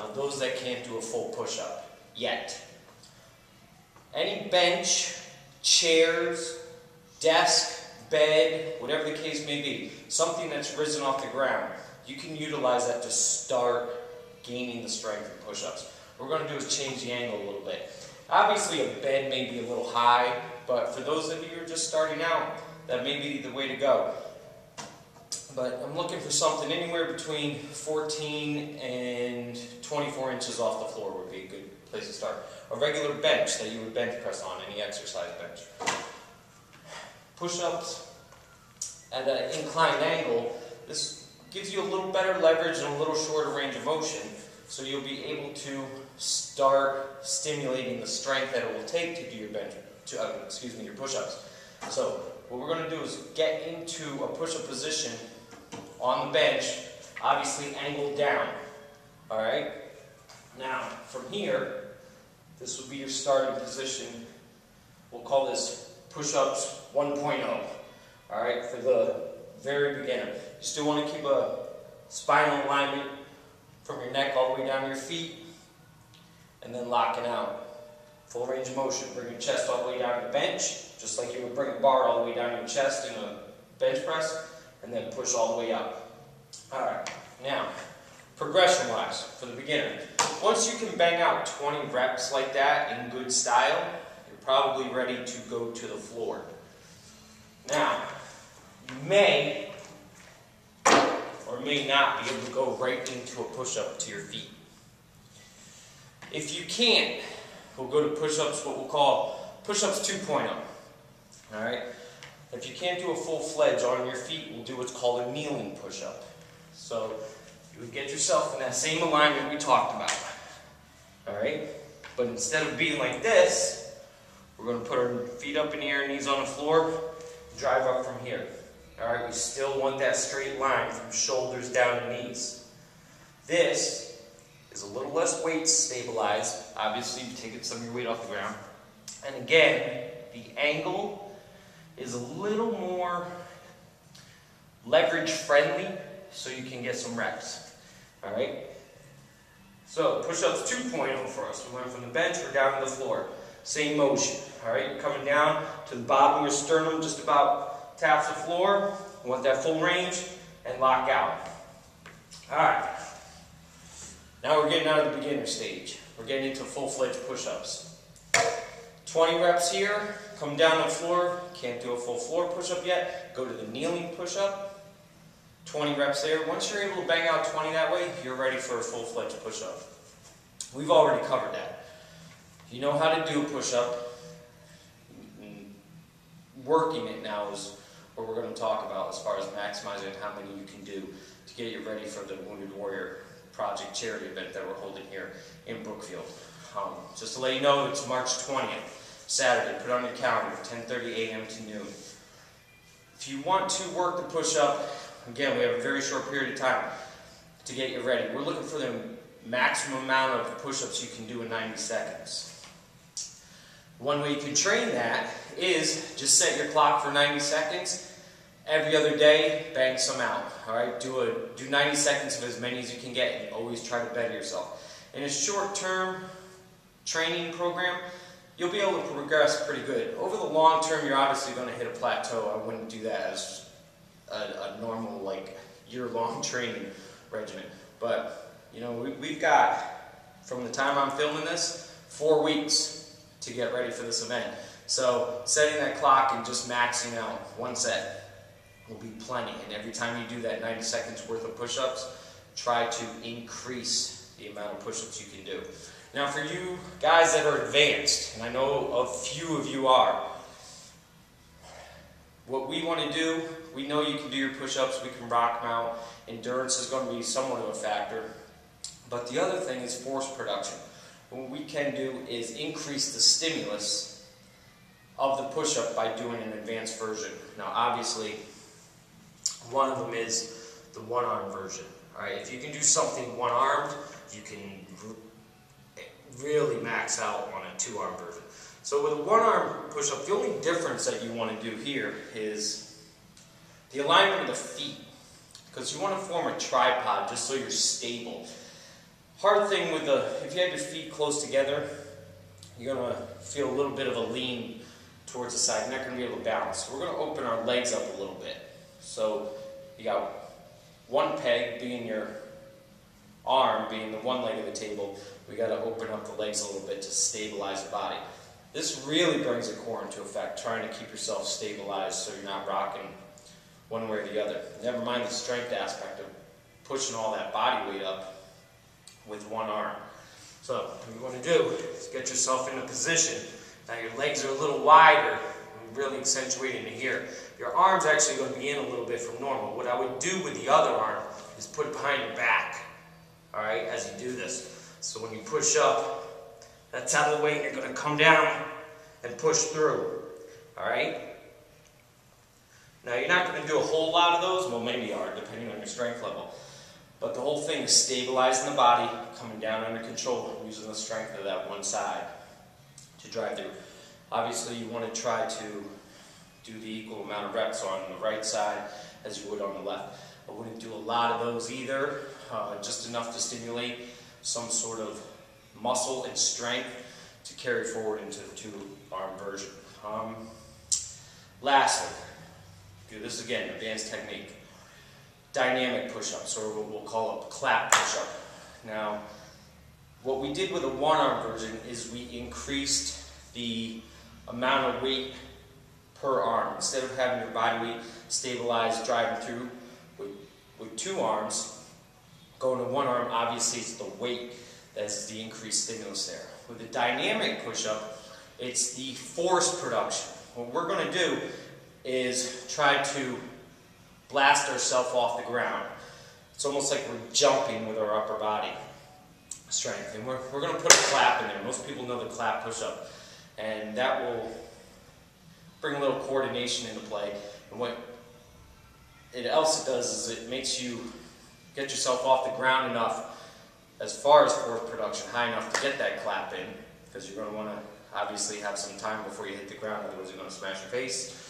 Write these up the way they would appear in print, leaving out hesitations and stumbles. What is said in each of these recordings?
Now those that can't do a full push-up yet. Any bench, chairs, desk, bed, whatever the case may be, something that's risen off the ground, you can utilize that to start gaining the strength in push-ups. What we're going to do is change the angle a little bit. Obviously a bed may be a little high, but for those of you who are just starting out, that may be the way to go. But I'm looking for something anywhere between 14 and 24 inches off the floor would be a good place to start. A regular bench that you would bench press on, any exercise bench. Push-ups at an inclined angle, this gives you a little better leverage and a little shorter range of motion, so you'll be able to start stimulating the strength that it will take to do your bench, your push-ups. So what we're going to do is get into a push-up position on the bench, obviously angled down. All right. Now from here, this will be your starting position. We'll call this push-ups 1.0. All right, for the very beginner. You still want to keep a spinal alignment from your neck all the way down to your feet, and then locking out. Full range of motion. Bring your chest all the way down to the bench, just like you would bring a bar all the way down to your chest in a bench press, and then push all the way up. Alright, now, progression-wise, for the beginner, once you can bang out 20 reps like that in good style, you're probably ready to go to the floor. Now, you may or may not be able to go right into a push-up to your feet. If you can't, we'll go to push-ups, what we'll call push-ups 2.0. Alright? If you can't do a full-fledged on your feet, we'll do what's called a kneeling push-up. So, you would get yourself in that same alignment we talked about. Alright? But instead of being like this, we're going to put our feet up in the air, knees on the floor, drive up from here. Alright, we still want that straight line from shoulders down to knees. This is a little less weight stabilized. Obviously, you're taking some of your weight off the ground. And again, the angle is a little more leverage friendly, so you can get some reps. Alright? So, push-ups 2.0 for us. We went from the bench, we're down to the floor. Same motion. Alright, you're coming down to the bottom of your sternum, just about taps the floor. You want that full range, and lock out. Alright. Now we're getting out of the beginner stage. We're getting into full-fledged push-ups. 20 reps here, come down the floor, can't do a full floor push-up yet, go to the kneeling push-up. 20 reps there. Once you're able to bang out 20 that way, you're ready for a full-fledged push-up. We've already covered that. You know how to do a push-up. Working it now is what we're going to talk about as far as maximizing how many you can do to get you ready for the Wounded Warrior Project charity event that we're holding here in Brookfield. Just to let you know, it's March 20th, Saturday. Put it on your calendar, 10:30 a.m. to noon. If you want to work the push-up, again, we have a very short period of time to get you ready. We're looking for the maximum amount of push-ups you can do in 90 seconds. One way you can train that is just set your clock for 90 seconds. Every other day, bang some out. Alright, do 90 seconds of as many as you can get, and always try to better yourself. In a short-term training program, you'll be able to progress pretty good. Over the long term, you're obviously going to hit a plateau. I wouldn't do that as a normal, like, year-long training regimen. But, you know, we've got, from the time I'm filming this, 4 weeks to get ready for this event. So setting that clock and just maxing out one set will be plenty. And every time you do that 90 seconds worth of push-ups, try to increase the amount of push-ups you can do. Now for you guys that are advanced, and I know a few of you are, what we want to do, we know you can do your push-ups, we can rock them out. Endurance is going to be somewhat of a factor. But the other thing is force production. What we can do is increase the stimulus of the push-up by doing an advanced version. Now obviously, one of them is the one-arm version. Alright, if you can do something one-armed, you can really max out on a two-arm version. So with a one-arm push-up, the only difference that you want to do here is the alignment of the feet. Because you want to form a tripod just so you're stable. Hard thing with if you have your feet close together, you're going to feel a little bit of a lean towards the side. You're not going to be able to balance. So we're going to open our legs up a little bit. So you got one peg being your arm, being the one leg of the table. We got to open up the legs a little bit to stabilize the body. This really brings the core into effect, trying to keep yourself stabilized so you're not rocking one way or the other. Never mind the strength aspect of pushing all that body weight up with one arm. So what you want to do is get yourself in a position. Now your legs are a little wider, really accentuating it here. Your arm's actually going to be in a little bit from normal. What I would do with the other arm is put it behind your back, all right, as you do this. So when you push up, that's out of the way, and you're going to come down and push through, all right? Now you're not going to do a whole lot of those, well maybe you are, depending on your strength level. But the whole thing is stabilizing the body, coming down under control, using the strength of that one side to drive through. Obviously you want to try to do the equal amount of reps on the right side as you would on the left. I wouldn't do a lot of those either, just enough to stimulate some sort of muscle and strength to carry forward into the two-arm version. Lastly, do this again, advanced technique. Dynamic push-ups, or what we'll call a clap push-up. Now, what we did with the one-arm version is we increased the amount of weight per arm. Instead of having your body weight stabilized driving through with two arms, going to one arm, obviously it's the weight that's the increased stimulus there. With the dynamic push-up, it's the force production. What we're going to do is try to blast ourselves off the ground. It's almost like we're jumping with our upper body strength. And we're going to put a clap in there. Most people know the clap push-up. And that will bring a little coordination into play. And what else it does is it makes you get yourself off the ground enough as far as force production, high enough to get that clap in, because you're going to want to obviously have some time before you hit the ground, otherwise you're going to smash your face.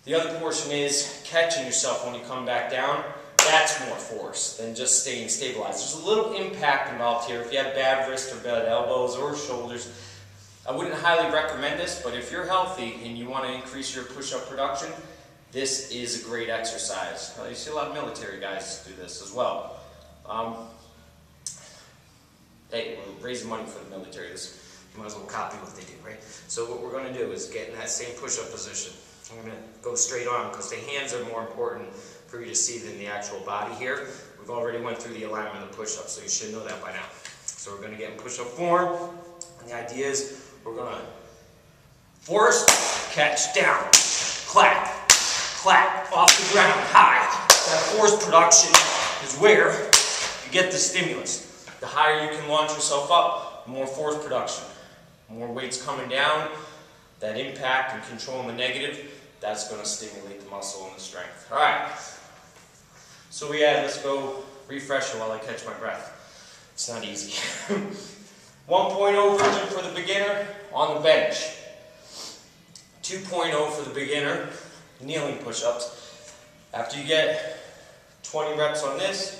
The other portion is catching yourself when you come back down. That's more force than just staying stabilized. There's a little impact involved here. If you have bad wrists or bad elbows or shoulders, I wouldn't highly recommend this, but if you're healthy and you want to increase your push-up production, this is a great exercise. You see a lot of military guys do this as well. Hey, we're raising money for the military. You might as well copy what they do, right? So what we're going to do is get in that same push-up position. I'm going to go straight on because the hands are more important for you to see than the actual body here. We've already went through the alignment of the push-up, so you should know that by now. So we're going to get in push-up form, and the idea is we're going to force, catch, down, clap, clap, off the ground, high. That force production is where you get the stimulus. The higher you can launch yourself up, the more force production. More weight's coming down, that impact and controlling the negative, that's going to stimulate the muscle and the strength. All right. So let's go refresher while I catch my breath. It's not easy. 1.0 version for the beginner on the bench. 2.0 for the beginner, kneeling push-ups. After you get 20 reps on this,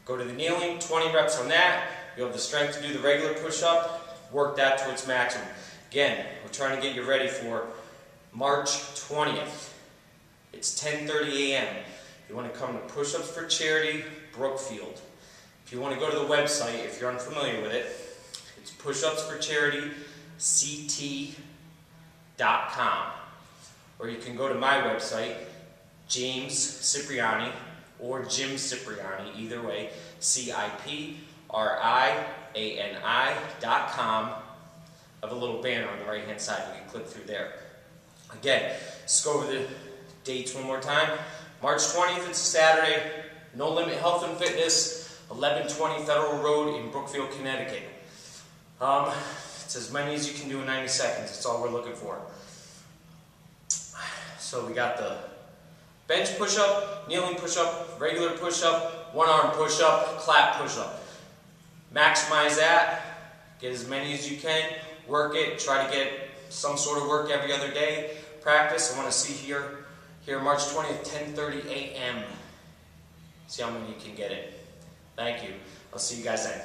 go to the kneeling, 20 reps on that. You have the strength to do the regular push-up, work that to its maximum. Again, we're trying to get you ready for March 20th. It's 10:30 a.m. You want to come to Pushups for Charity, Brookfield. If you want to go to the website, if you're unfamiliar with it, it's pushupsforcharityct.com. Or you can go to my website, James Cipriani, or Jim Cipriani, either way, CIPRIANI.com. I have a little banner on the right hand side, you can click through there. Again, let's go over the dates one more time. March 20th, it's a Saturday, No Limit Health and Fitness, 1120 Federal Road in Brookfield, Connecticut. It's as many as you can do in 90 seconds, that's all we're looking for. So we got the bench push-up, kneeling push-up, regular push-up, one-arm push-up, clap push-up. Maximize that, get as many as you can, work it, try to get some sort of work every other day. Practice, I want to see here March 20th, 10:30 a.m. See how many you can get in. Thank you. I'll see you guys then.